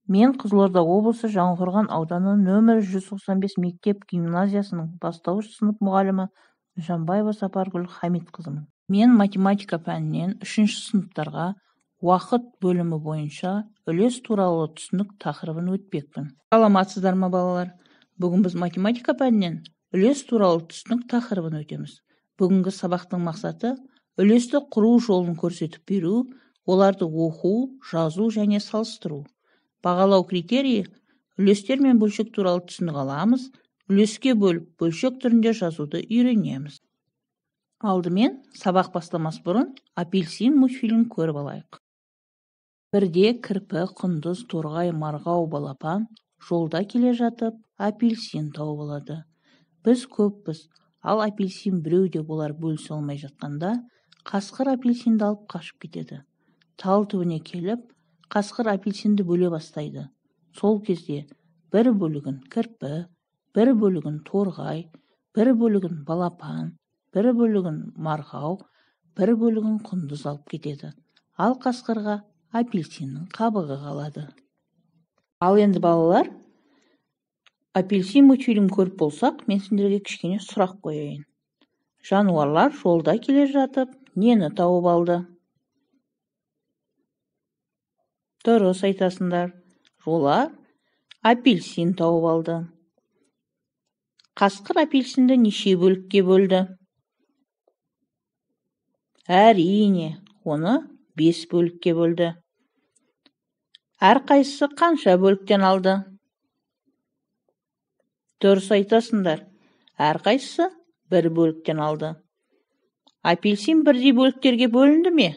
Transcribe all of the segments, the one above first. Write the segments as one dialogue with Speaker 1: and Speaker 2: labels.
Speaker 1: Мен Қызылорда облысы Жаңақорған ауданы нөмір 195 мектеп-гимназиясының бастауыш сынып мұғалімі Нышанбаева Сапаргүл Хамитқызымын. Мен математика пәнінен 3-ші сыныптарға уақыт бөлімі бойынша үлес туралы түсінік тақырыбын өтпекпін. Саламатсыздар ма, балалар? Бүгін біз математика пәнінен үлес туралы түсінік тақырыбын өтеміз. Бүгінгі сабақтың мақсаты үлесті құру жолын көрсетіп беру, оларды оқу, жазу және салыстыру. Бағалау критерийі: үлестер мен бөлшек туралы түсінік аламыз, үлеске бөліп, бөлшек түрінде жазуды үйренеміз. Алдымен, сабақ бастамас бұрын апельсин мультфильмін көріп алайық. Бірде кірпі, құндыз, торғай, марғау, балапан жолда келе жатып, апельсин тауып алады. Біз көппіз, ал апельсин біреуде болар бөлісе алмай жатқанда, қасқыр апельсинді алып қашып кетеді. Тал түбіне келіп, қасқыр апельсинді бөле бастайды. Сол кезде бір бөлігін кірпі, бір бөлігін торғай, бір бөлігін балапан, бір бөлігін марғау, бір бөлігін құндыз алып кетеді. Ал қасқырға апельсиннің қабығы қалады. Ал енді балалар, апельсин мультфильмін көріп болсақ, мен сендерге кішкене сұрақ қояйын. Жануарлар жолда келе жатып, нені тауып алды? Дұрыс айтасыңдар. Олар апельсин тауып алды. Қасқыр апельсинді неше бөлікке бөлді? Әрине, оны 5 бөлікке бөлді. Әрқайсысы қанша бөліктен алды? Дұрыс айтасыңдар. Әрқайсысы 1 бөліктен алды. Апельсин бірдей бөліктерге бөлінді ме?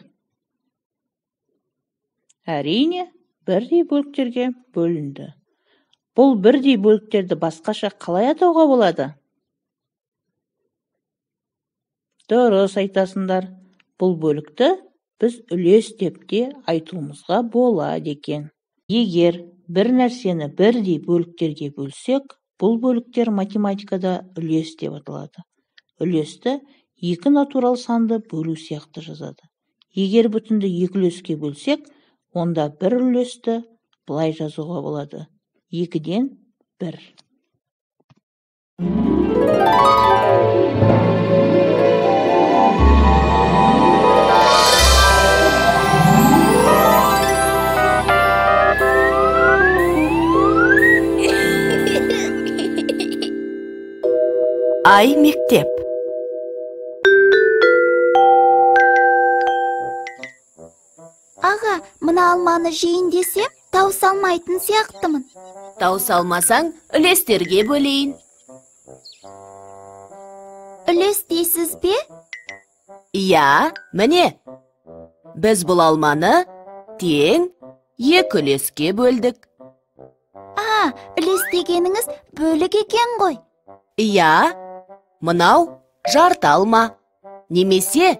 Speaker 1: Әрине, бірдей бөліктерге бөлінді. Бұл бірдей бөліктерді басқаша қалай атауға болады? Дұрыс айтасыңдар. Бұл бөлікті біз үлес деп те айтуымызға болады екен. Егер бір нәрсені бірдей бөліктерге бөлсек, бұл бөліктер математикада үлес деп аталады. Үлесті 2 натурал санды бөлу сияқты жазады. Егер бүтінді 2 үлеске бөлсек, онда бір үлесті былай жазуға болады: 2-ден 1.
Speaker 2: Ай мектеп.
Speaker 3: Аға, мына алманы жейін десем, таусалмайтын сияқтымын.
Speaker 2: Таусалмасаң, үлестерге бөлейін.
Speaker 3: Үлес дейсіз бе?
Speaker 2: Иә, міне. Біз бұл алманы тең 2 үлеске бөлдік.
Speaker 3: Үлес дегеніңіз бөлік екен ғой.
Speaker 2: Иә, мынау жарты алма. Немесе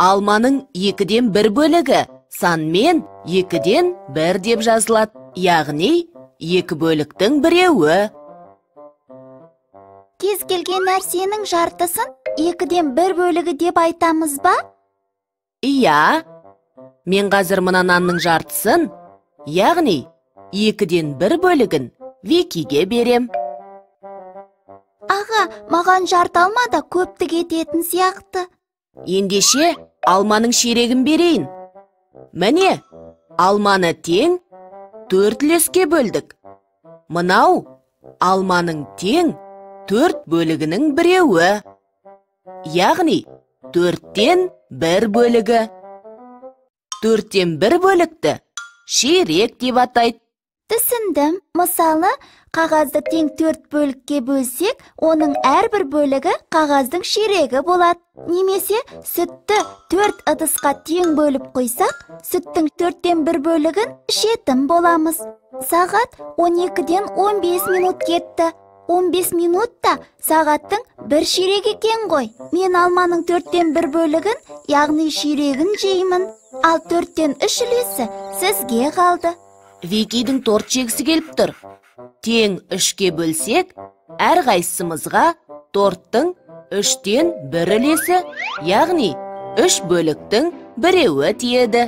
Speaker 2: алманың 2-ден 1 бөлігі санмен 2-ден 1 деп жазылады. Яғни 2 бөліктің біреуі.
Speaker 3: Кез келген нәрсенің жартысын 2-ден 1 бөлігі деп айтамыз ба?
Speaker 2: Иә, мен қазір мына нанның жартысын, яғни 2-ден 1 бөлігін Викиге берем.
Speaker 3: Аға, маған жарты алма да көпті кететін сияқты.
Speaker 2: Ендеше алманың ширегін берейін. Міне, алманы тең 4 үлеске бөлдік. Мынау алманың тең 4 бөлігінің біреуі. Яғни 4-тен 1 бөлігі. 4-тен 1 бөлікті ширек деп атайды.
Speaker 3: Түсіндім. Мысалы, қағазды тең 4 бөлікке бөлсек, оның әрбір бөлігі қағаздың ширегі болады. Немесе сүтті 4 ыдысқа тең бөліп қойсақ, сүттің 4-тен 1 бөлігін ішетін боламыз. Сағат 12-ден 15 минут кетті. 15 минутта сағаттың 1 ширегі екен ғой. Мен алманың 4-тен 1 бөлігін, яғни ширегін жеймін. Ал 4-тен 3 үлесі сізге қалды.
Speaker 2: Викидің торт жегісі келіп тұр. Тең 3-ке бөлсек, әрқайсымызға торттың 3-тен 1 үлесі, яғни 3 бөліктің біреуі тиеді.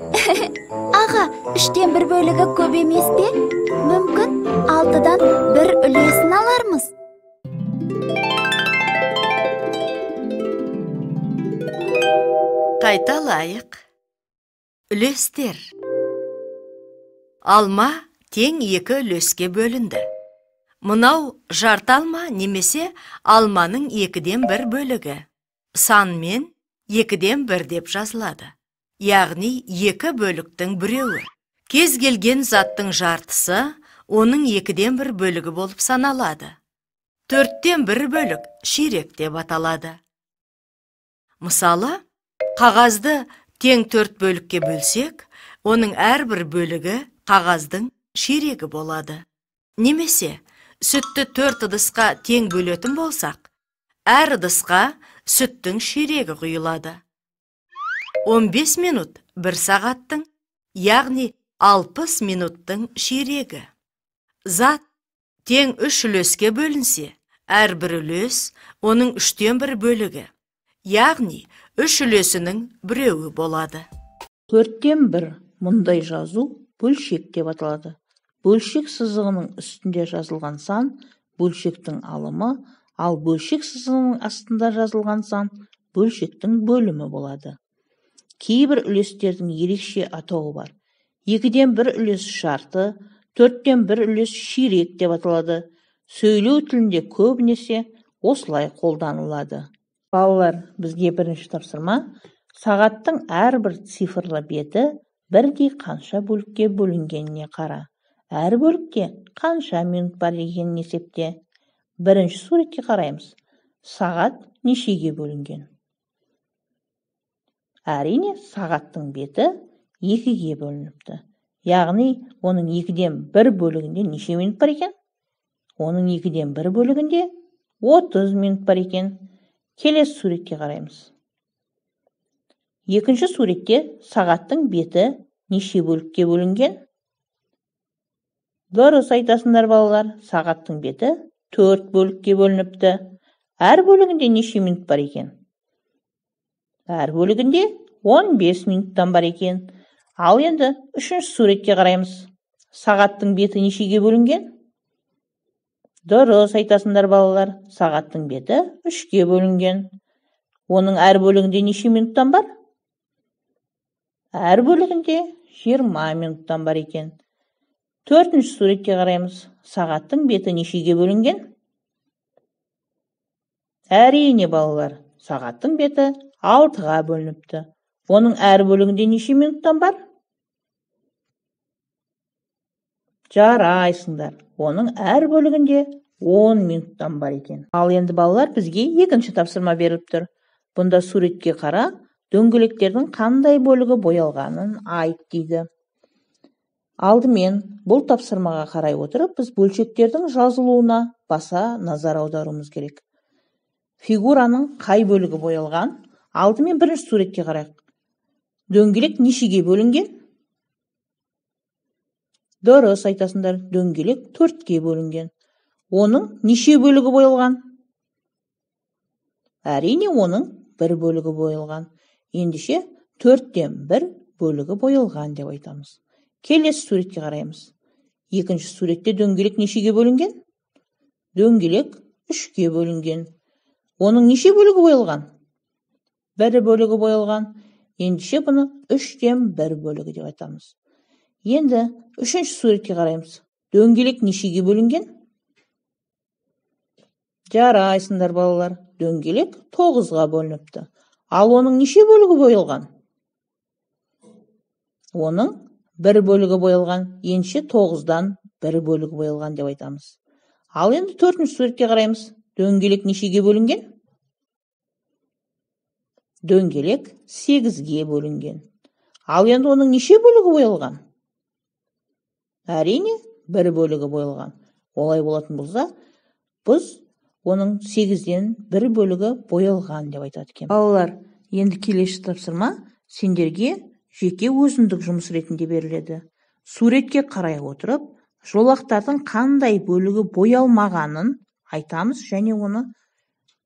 Speaker 3: Аға, 3-тен 1 бөлігі көп емес пе? Мүмкін 6-дан 1 үлесін алармыз.
Speaker 2: Қайталайық. Үлестер. Алма тең 2 үлеске бөлінді. Мынау жарты алма немесе алманың 2-ден 1 бөлігі. Санмен 2-ден 1 деп жазылады. Яғни 2 бөліктің біреуі. Кез келген заттың жартысы оның 2-ден 1 бөлігі болып саналады. 4-тен 1 бөлік ширек деп аталады. Мысалы, қағазды тең 4 бөлікке бөлсек, оның әрбір бөлігі қағаздың ширегі болады. Немесе, сүтті 4 ыдысқа тең бөлетін болсақ, әр ыдысқа сүттің ширегі құйылады. 15 минут 1 сағаттың, яғни 60 минуттың ширегі. Зат тең 3 үлеске бөлінсе, әрбір үлес оның 3-тен 1 бөлігі, яғни 3 үлесінің біреуі болады.
Speaker 1: 4-тен 1 мұндай жазу бөлшек деп аталады. Бөлшек сызығының үстінде жазылған сан бөлшектің алымы, ал бөлшек сызығының астында жазылған сан бөлшектің бөлімі болады. Кейбір үлестердің ерекше атауы бар. 2-ден 1 үлес жарты, 4-тен 1 үлес ширек деп аталады. Сөйлеу тілінде көбінесе осылай қолданылады. Балалар, бізге бірінші тапсырма. Сағаттың әрбір цифрлы беті бірдей қанша бөлікке бөлінгеніне қара. Әр бөлікте қанша минут бар екенін есепте. Бірінші суретке қараймыз. Сағат нешеге бөлінген? Әрине, сағаттың беті 2-ге бөлініпті. Яғни, оның 2-ден 1 бөлігінде неше минут бар екен? Оның 2-ден 1 бөлігінде 30 минут бар екен. Келесі суретке қараймыз. Екінші суретте сағаттың беті неше бөлікке бөлінген? Дұрыс айтасыңдар балалар, сағаттың беті 4 бөлікке бөлініпті. Әр бөлігінде неше минут бар екен? Әр бөлігінде 15 минуттан бар екен. Ал енді үшінші суретке қараймыз. Сағаттың беті нешеге бөлінген? Дұрыс айтасыңдар балалар, сағаттың беті 3-ке бөлінген. Оның әр бөлігінде неше минуттан бар? Әр бөлігінде 20 минуттан бар екен. Төртінші суретке қараймыз. Сағаттың беті нешеге бөлінген? Әрине балалар, сағаттың беті 6-ға бөлініпті. Оның әр бөлігінде неше минуттан бар? Жарайсыңдар. Оның әр бөлігінде 10 минуттан бар екен. Ал енді балалар, бізге екінші тапсырма беріліп тұр. Бұнда суретке қара, дөңгелектердің қандай бөлігі боялғанын айт дейді. Алдымен бұл тапсырмаға қарай отырып, біз бөлшектердің жазылуына баса назар аударуымыз керек. Фигураның қай бөлігі боялған? Алдымен бірінші суретке қарайық. Дөңгелек нешеге бөлінген? Дұрыс айтасыңдар, дөңгелек 4-ке бөлінген. Оның неше бөлігі боялған? Әрине, оның 1 бөлігі боялған. Ендеше 4-тен 1 бөлігі боялған деп айтамыз. Келесі суретке қараймыз. Екінші суретте дөңгелек нешеге бөлінген? Дөңгелек 3-ке бөлінген. Оның неше бөлігі боялған? 1 бөлігі боялған. Ендеше бұны 3-тен 1 бөлігі деп айтамыз. Енді үшінші суретке қараймыз. Дөңгелек нешеге бөлінген? Жарайсыңдар балалар, дөңгелек 9-ға бөлініпті. Ал оның неше бөлігі боялған? Оның 1 бөлігі боялған, ендеше 9-дан 1 бөлігі боялған деп айтамыз. Ал енді төртінші суретке қараймыз. Дөңгелек нешеге бөлінген? Дөңгелек 8-ге бөлінген. Ал енді оның неше бөлігі боялған? Әрине, 1 бөлігі боялған. Олай болатын болса, біз оның 8-ден 1 бөлігі боялған деп айтады екен. Балалар, енді келесі тапсырма сендерге жеке өзіндік жұмыс ретінде беріледі. Суретке қарай отырып, жолақтардың қандай бөлігі боялмағанын айтамыз және оны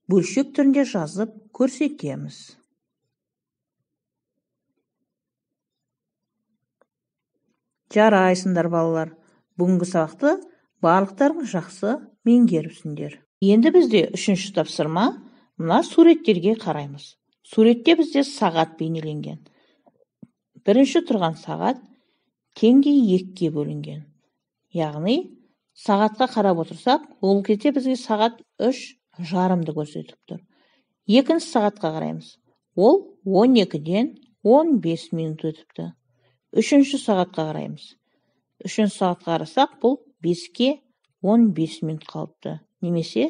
Speaker 1: бөлшек түрінде жазып көрсетеміз. Жарайсыңдар балалар. Бүгінгі сабақты барлықтарың жақсы меңгеріпсіңдер. Енді бізде 3-ші тапсырма, мына суреттерге қараймыз. Суретте бізде сағат бейнеленген. Бірінші тұрған сағат теңге 2-ге бөлінген. Яғни, сағатқа қарап отырсақ, ол кезде бізге сағат 3:30-ды көрсетіп тұр. Екінші сағатқа қараймыз. Ол 12-ден 15 минут өтіпті. Үшінші сағатқа қараймыз. Үшінші сағатқа қарасақ, бұл 5-ке 15 минут қалыпты. Немесе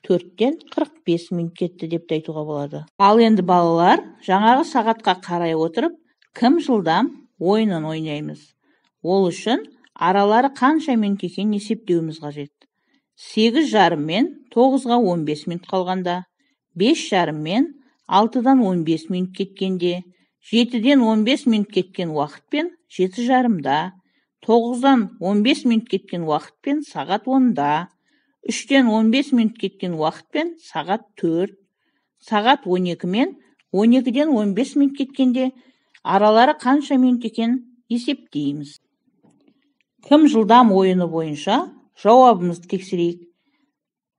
Speaker 1: 4-тен 45 минут кетті деп те айтуға болады. Ал енді балалар, жаңағы сағатқа қарай отырып, кім жылдам ойынын ойнаймыз. Ол үшін аралары қанша минут екенін есептеуіміз қажет. 8:30 мен 9-ға 15 минут қалғанда, 5:30 мен 6-дан 15 минут кеткенде, 7-ден 15 минут кеткен уақытпен 7:30-да, 9-дан 15 минут кеткен уақытпен сағат 10-да, 3-тен 15 минут кеткен уақытпен сағат 4, сағат 12 мен 12-ден 15 минут кеткенде аралары қанша минут екенін есептейміз. Кім жылдам ойыны бойынша жауабымызды тексерейік.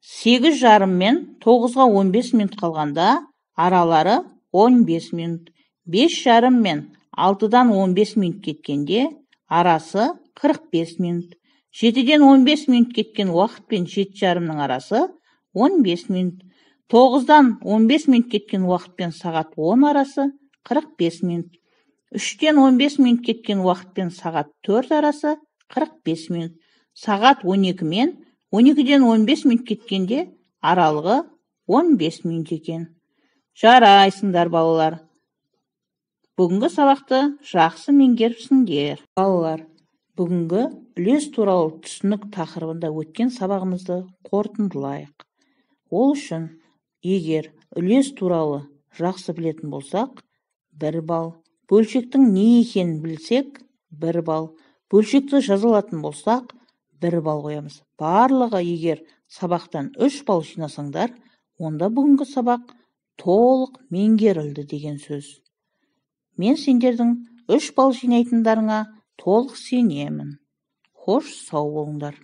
Speaker 1: 8:30 мен 9-ға 15 минут қалғанда аралары 15 минут. 5:30 мен 6-дан 15 минут кеткенде арасы 45 минут. 7-ден 15 минут кеткен уақыт пен 7:30-ның арасы 15 минут. 9-дан 15 минут кеткен уақыт пен сағат 10 арасы 45 минут. 3-тен 15 минут кеткен уақыт пен сағат 4 арасы 45 минут. Сағат 12 мен 12-ден 15 минут кеткенде аралығы 15 минут екен. Жарайсыңдар балалар. Бүгінгі сабақты жақсы меңгеріпсіңдер. Балалар, бүгінгі үлес туралы түсінік тақырыбында өткен сабағымызды қорытындылайық. Ол үшін, егер үлес туралы жақсы білетін болсақ, 1 балл. Бөлшектің не екенін білсек, 1 балл. Бөлшекті жазылатын болсақ, 1 балл қоямыз. Барлығы егер сабақтан 3 балл жинасаңдар, онда бүгінгі сабақ толық меңгерілді деген сөз. Мен сендердің 3 балл жинайтындарыңа толық сенемін. Хош, сау болыңдар.